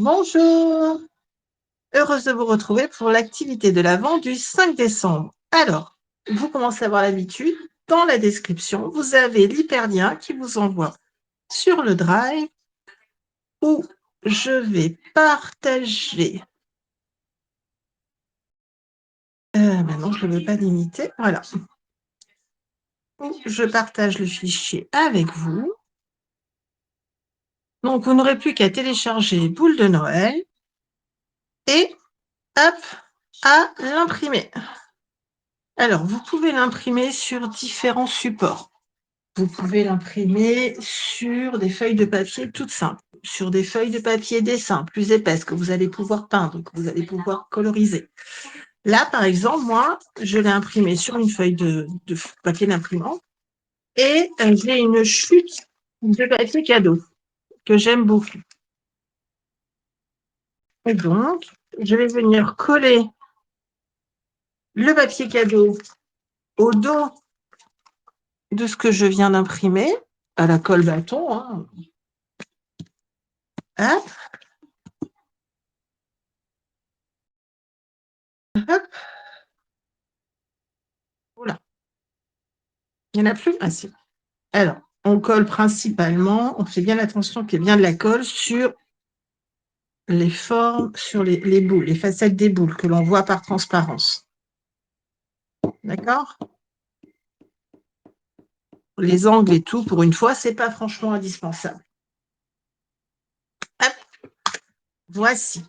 Bonjour, heureuse de vous retrouver pour l'activité de l'Avent du 5 décembre. Alors, vous commencez à avoir l'habitude, dans la description, vous avez l'hyperlien qui vous envoie sur le Drive où je vais partager. Maintenant, je ne le veux pas limiter, voilà. Où je partage le fichier avec vous. Donc, vous n'aurez plus qu'à télécharger Boule de Noël et hop, à l'imprimer. Alors, vous pouvez l'imprimer sur différents supports. Vous pouvez l'imprimer sur des feuilles de papier toutes simples, sur des feuilles de papier dessin plus épaisses que vous allez pouvoir peindre, que vous allez pouvoir coloriser. Là, par exemple, moi, je l'ai imprimé sur une feuille de papier d'imprimante et j'ai une chute de papier cadeau que j'aime beaucoup. Et donc, je vais venir coller le papier cadeau au dos de ce que je viens d'imprimer, à la colle bâton. Hein. Hop, hop, voilà. Il n'y en a plus? Ah si. Alors, on colle principalement, on fait bien attention qu'il y ait bien de la colle sur les formes, sur les boules, les facettes des boules que l'on voit par transparence. D'accord? Les angles et tout, pour une fois, c'est pas franchement indispensable. Hop, voici.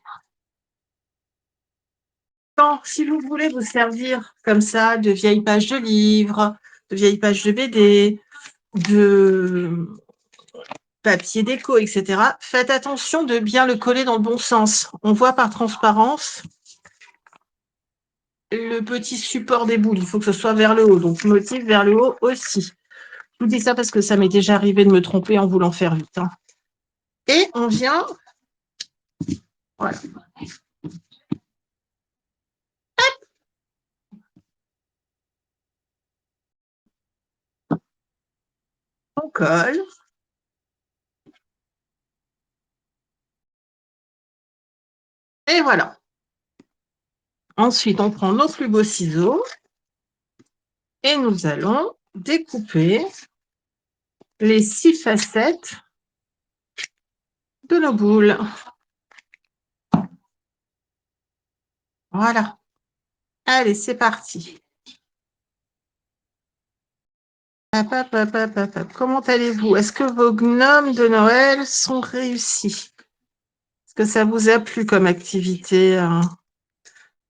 Quand, si vous voulez vous servir comme ça de vieilles pages de livres, de vieilles pages de BD, de papier déco, etc., faites attention de bien le coller dans le bon sens. On voit par transparence le petit support des boules. Il faut que ce soit vers le haut. Donc, motif vers le haut aussi. Je vous dis ça parce que ça m'est déjà arrivé de me tromper en voulant faire vite. Hein. Et on vient... Voilà. On colle. Et voilà. Ensuite, on prend nos plus beaux ciseaux et nous allons découper les 6 facettes de nos boules. Voilà. Allez, c'est parti. Hop, hop, hop, hop, hop, hop. Comment allez-vous? Est-ce que vos gnomes de Noël sont réussis? Est-ce que ça vous a plu comme activité,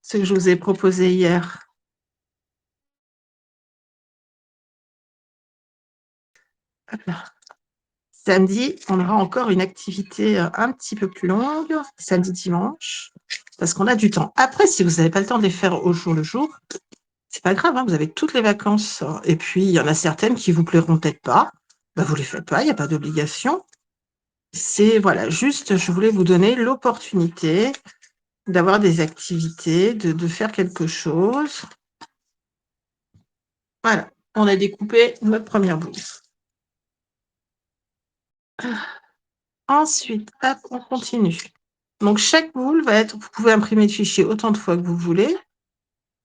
ce que je vous ai proposé hier? Hop là. Samedi, on aura encore une activité un petit peu plus longue, samedi, dimanche, parce qu'on a du temps. Après, si vous n'avez pas le temps de les faire au jour le jour, c'est pas grave, hein, vous avez toutes les vacances. Et puis, il y en a certaines qui vous plairont peut-être pas. Bah, vous les faites pas, il n'y a pas d'obligation. C'est, voilà, juste, je voulais vous donner l'opportunité d'avoir des activités, de faire quelque chose. Voilà, on a découpé notre première boule. Ensuite, hop, on continue. Donc, chaque boule va être, vous pouvez imprimer le fichier autant de fois que vous voulez,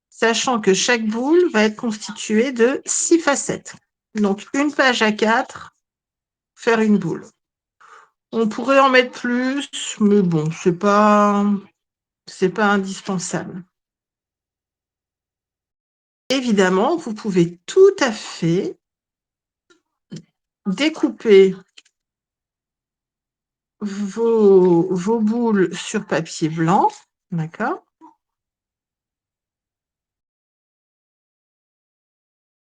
sachant que chaque boule va être constituée de 6 facettes. Donc, une page A4, faire une boule. On pourrait en mettre plus, mais bon, c'est pas indispensable. Évidemment, vous pouvez tout à fait découper vos boules sur papier blanc, d'accord?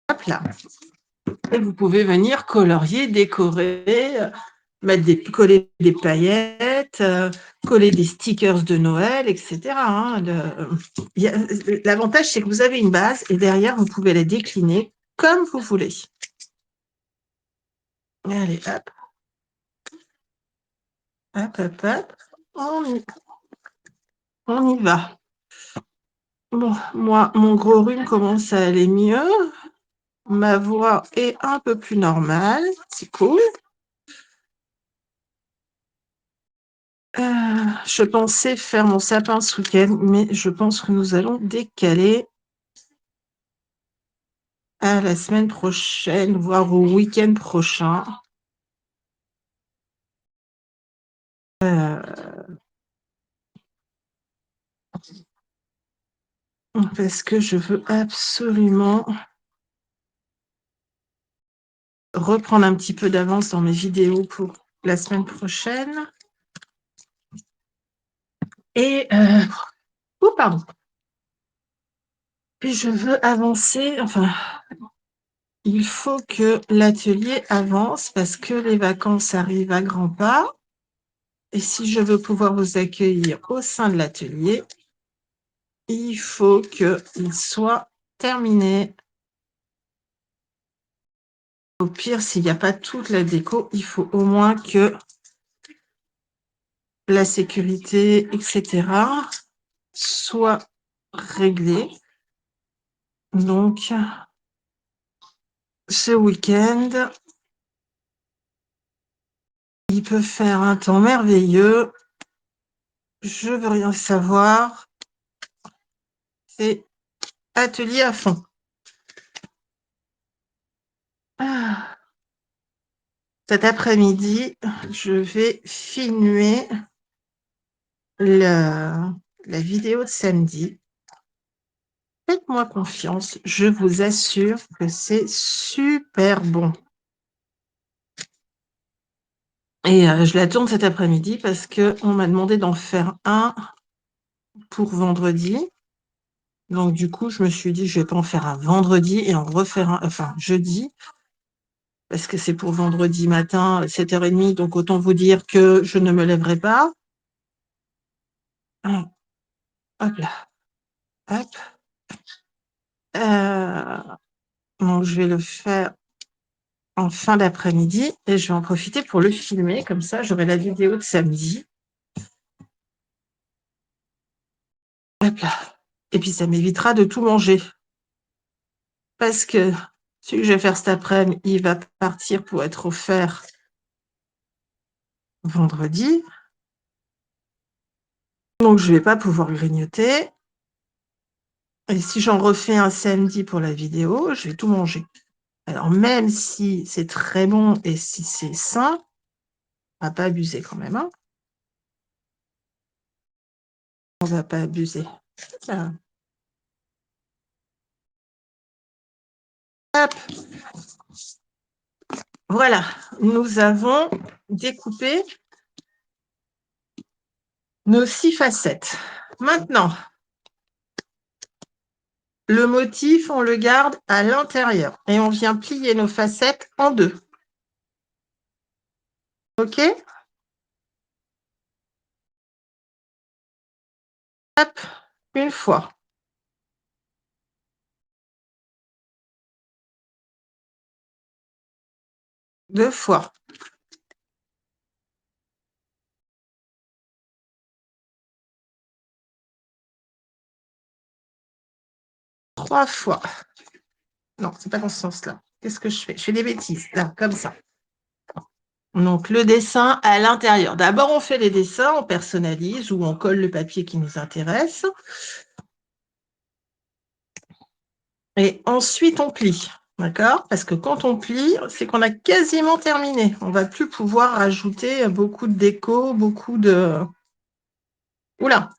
Hop là. Et vous pouvez venir colorier, décorer, coller des paillettes, coller des stickers de Noël, etc. Hein. L'avantage, c'est que vous avez une base et derrière, vous pouvez la décliner comme vous voulez. Allez, hop. Hop, hop, hop. On y va. Bon, moi, mon gros rhume commence à aller mieux. Ma voix est un peu plus normale. C'est cool. Je pensais faire mon sapin ce week-end, mais je pense que nous allons décaler à la semaine prochaine, voire au week-end prochain. Parce que je veux absolument reprendre un petit peu d'avance dans mes vidéos pour la semaine prochaine. Et pardon. Et je veux avancer, enfin, il faut que l'atelier avance parce que les vacances arrivent à grands pas. Et si je veux pouvoir vous accueillir au sein de l'atelier, il faut qu'il soit terminé. Au pire, s'il n'y a pas toute la déco, il faut au moins que la sécurité, etc., soit réglée. Donc, ce week-end, il peut faire un temps merveilleux. Je veux rien savoir. C'est atelier à fond. Cet après-midi, je vais filmer la vidéo de samedi. Faites-moi confiance, je vous assure que c'est super bon. Et je la tourne cet après-midi parce qu'on m'a demandé d'en faire un pour vendredi. Donc, du coup, je me suis dit, je vais pas en faire un vendredi et en refaire un, enfin, jeudi, parce que c'est pour vendredi matin, 7h30. Donc, autant vous dire que je ne me lèverai pas. Hop là. Hop. Donc, je vais le faire en fin d'après-midi et je vais en profiter pour le filmer. Comme ça, j'aurai la vidéo de samedi. Hop là. Et puis, ça m'évitera de tout manger. Parce que celui que je vais faire cet après-midi, il va partir pour être offert vendredi. Donc, je ne vais pas pouvoir grignoter. Et si j'en refais un samedi pour la vidéo, je vais tout manger. Alors, même si c'est très bon et si c'est sain, on ne va pas abuser quand même. Hein, on ne va pas abuser. Hop. Voilà, nous avons découpé nos 6 facettes. Maintenant, le motif, on le garde à l'intérieur et on vient plier nos facettes en deux. OK? Hop, une fois. 2 fois. 3 fois. Non, c'est pas dans ce sens-là. Qu'est-ce que je fais? Je fais des bêtises, là, comme ça. Donc, le dessin à l'intérieur. D'abord, on fait les dessins, on personnalise ou on colle le papier qui nous intéresse. Et ensuite, on plie. D'accord? Parce que quand on plie, c'est qu'on a quasiment terminé. On ne va plus pouvoir ajouter beaucoup de déco, beaucoup de... Oula!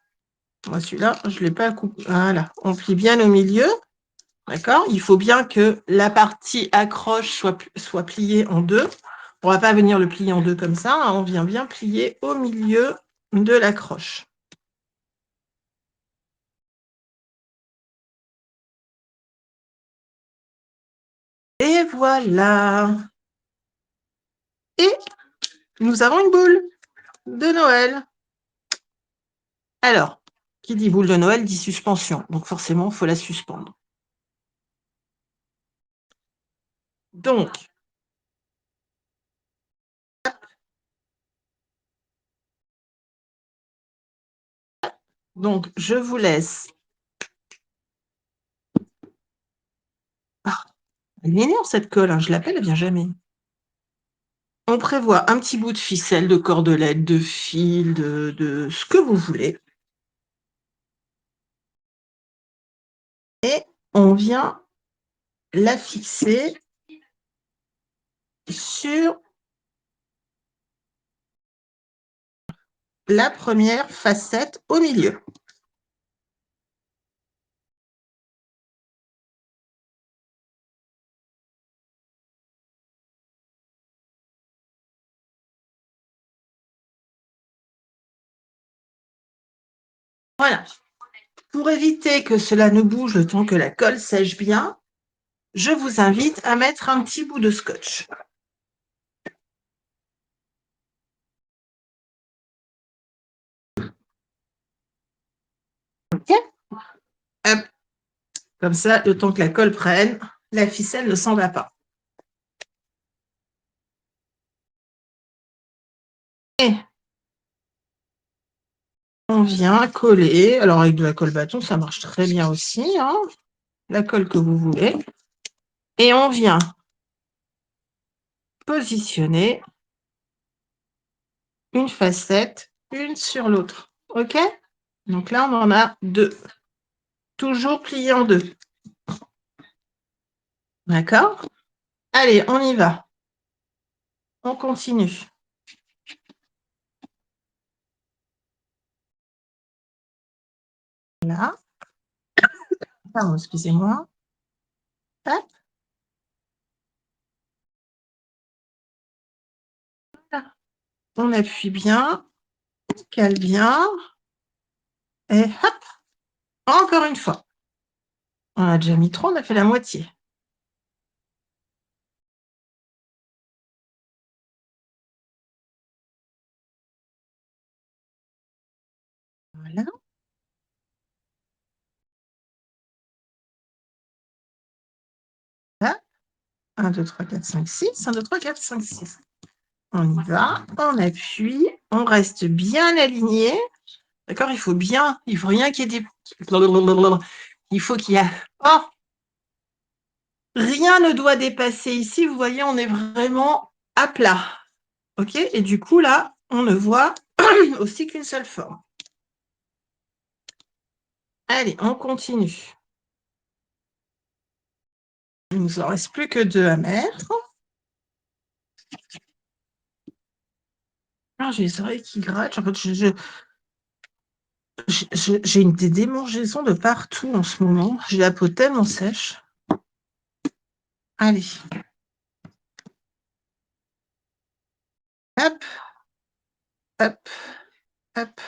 Moi, celui-là, je ne l'ai pas coupé. Voilà. On plie bien au milieu. D'accord? Il faut bien que la partie accroche soit pliée en deux. On ne va pas venir le plier en deux comme ça. Hein, on vient bien plier au milieu de l'accroche. Et voilà. Et nous avons une boule de Noël. Alors, qui dit boule de Noël dit suspension. Donc forcément, il faut la suspendre. Donc, je vous laisse. Ah, elle m'énerve cette colle. Hein. Je l'appelle, elle ne vient jamais. On prévoit un petit bout de ficelle, de cordelette, de fil, de ce que vous voulez et on vient la fixer sur la première facette au milieu. Voilà. Pour éviter que cela ne bouge le temps que la colle sèche bien, je vous invite à mettre un petit bout de scotch. OK? Hop, comme ça, le temps que la colle prenne, la ficelle ne s'en va pas. Et on vient coller, alors avec de la colle bâton, ça marche très bien aussi, hein, la colle que vous voulez. Et on vient positionner une facette, une sur l'autre. OK? Donc là, on en a 2. Toujours plié en 2. D'accord? Allez, on y va. On continue. Là. Pardon, excusez-moi. Hop. Là. On appuie bien, on cale bien. Et hop, encore une fois. On a déjà mis 3, on a fait la moitié. Voilà. Là. 1, 2, 3, 4, 5, 6. 1, 2, 3, 4, 5, 6. On y va, on appuie, on reste bien aligné. D'accord? Il faut rien qu'il y ait des... Il faut qu'il y ait... Oh! Rien ne doit dépasser ici. Vous voyez, on est vraiment à plat. OK? Et du coup, là, on ne voit aussi qu'une seule forme. Allez, on continue. Il ne nous en reste plus que 2 à mettre. Ah, j'ai les oreilles qui grattent. En fait, j'ai des démangeaisons de partout en ce moment. J'ai la peau tellement sèche. Allez. Hop, hop, hop.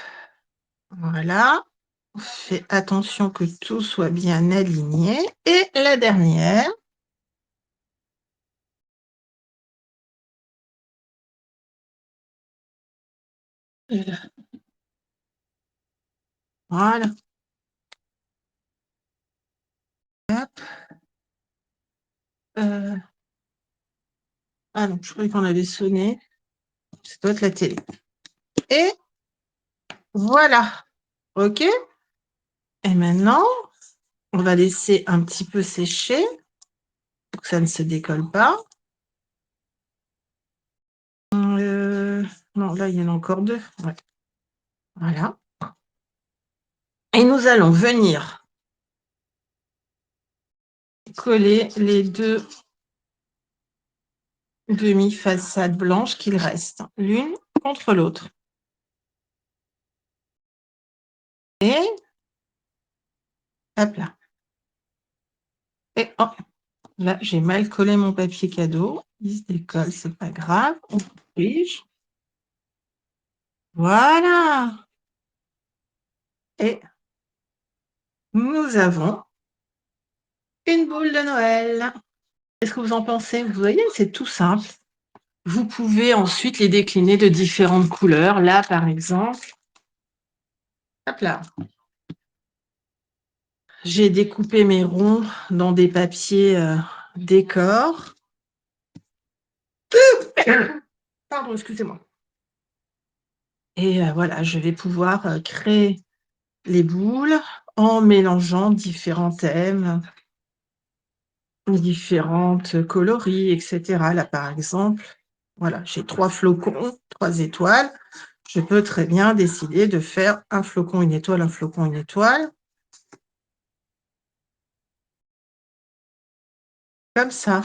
Voilà. On fait attention que tout soit bien aligné. Et la dernière. Voilà. Hop. Ah non, je croyais qu'on avait sonné. Ça doit être la télé. Et voilà. OK? Et maintenant, on va laisser un petit peu sécher pour que ça ne se décolle pas. Non, là, il y en a encore 2. Ouais. Voilà. Et nous allons venir coller les 2 demi-façades blanches qu'il reste, l'une contre l'autre. Et hop là. Et oh, là, j'ai mal collé mon papier cadeau. Il se décolle, c'est pas grave. On corrige. Voilà. Et nous avons une boule de Noël. Qu'est-ce que vous en pensez? Vous voyez, c'est tout simple. Vous pouvez ensuite les décliner de différentes couleurs. Là, par exemple, hop là, j'ai découpé mes ronds dans des papiers décor. Pardon, excusez-moi. Et voilà, je vais pouvoir créer les boules en mélangeant différents thèmes, différentes coloris, etc. Là, par exemple, Voilà, j'ai 3 flocons, 3 étoiles. Je peux très bien décider de faire un flocon, une étoile, un flocon, une étoile. Comme ça.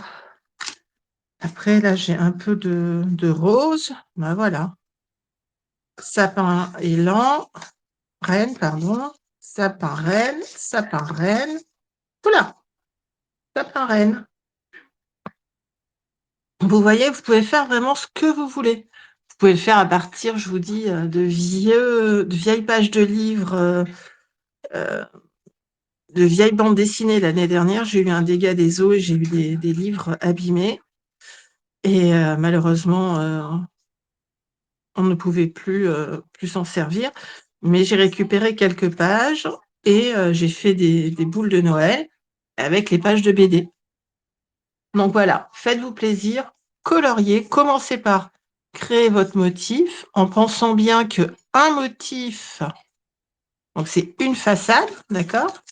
Après, là, j'ai un peu de rose. Ben voilà. Sapin élan, reine, pardon. Sapin reine, sapin reine. Oula, sapin reine. Vous voyez, vous pouvez faire vraiment ce que vous voulez. Vous pouvez le faire à partir, je vous dis, de vieilles pages de livres, de vieilles bandes dessinées. L'année dernière, j'ai eu un dégât des eaux et j'ai eu des livres abîmés. Et malheureusement, on ne pouvait plus s'en servir. Mais j'ai récupéré quelques pages et j'ai fait des boules de Noël avec les pages de BD. Donc voilà, faites-vous plaisir, coloriez, commencez par créer votre motif en pensant bien que un motif, donc c'est une façade, d'accord?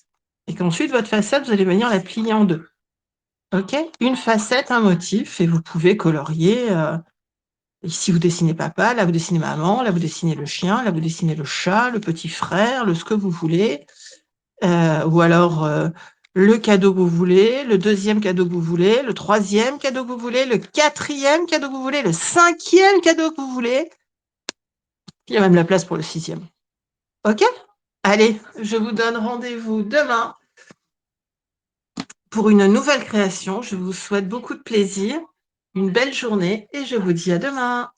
Et qu'ensuite votre façade, vous allez venir la plier en deux. OK? Une facette, un motif et vous pouvez colorier, ici vous dessinez papa, là vous dessinez maman, là vous dessinez le chien, là vous dessinez le chat, le petit frère, le ce que vous voulez. Ou alors, le cadeau que vous voulez, le deuxième cadeau que vous voulez, le troisième cadeau que vous voulez, le quatrième cadeau que vous voulez, le cinquième cadeau que vous voulez. Il y a même la place pour le sixième. OK? Allez, je vous donne rendez-vous demain pour une nouvelle création. Je vous souhaite beaucoup de plaisir, une belle journée et je vous dis à demain.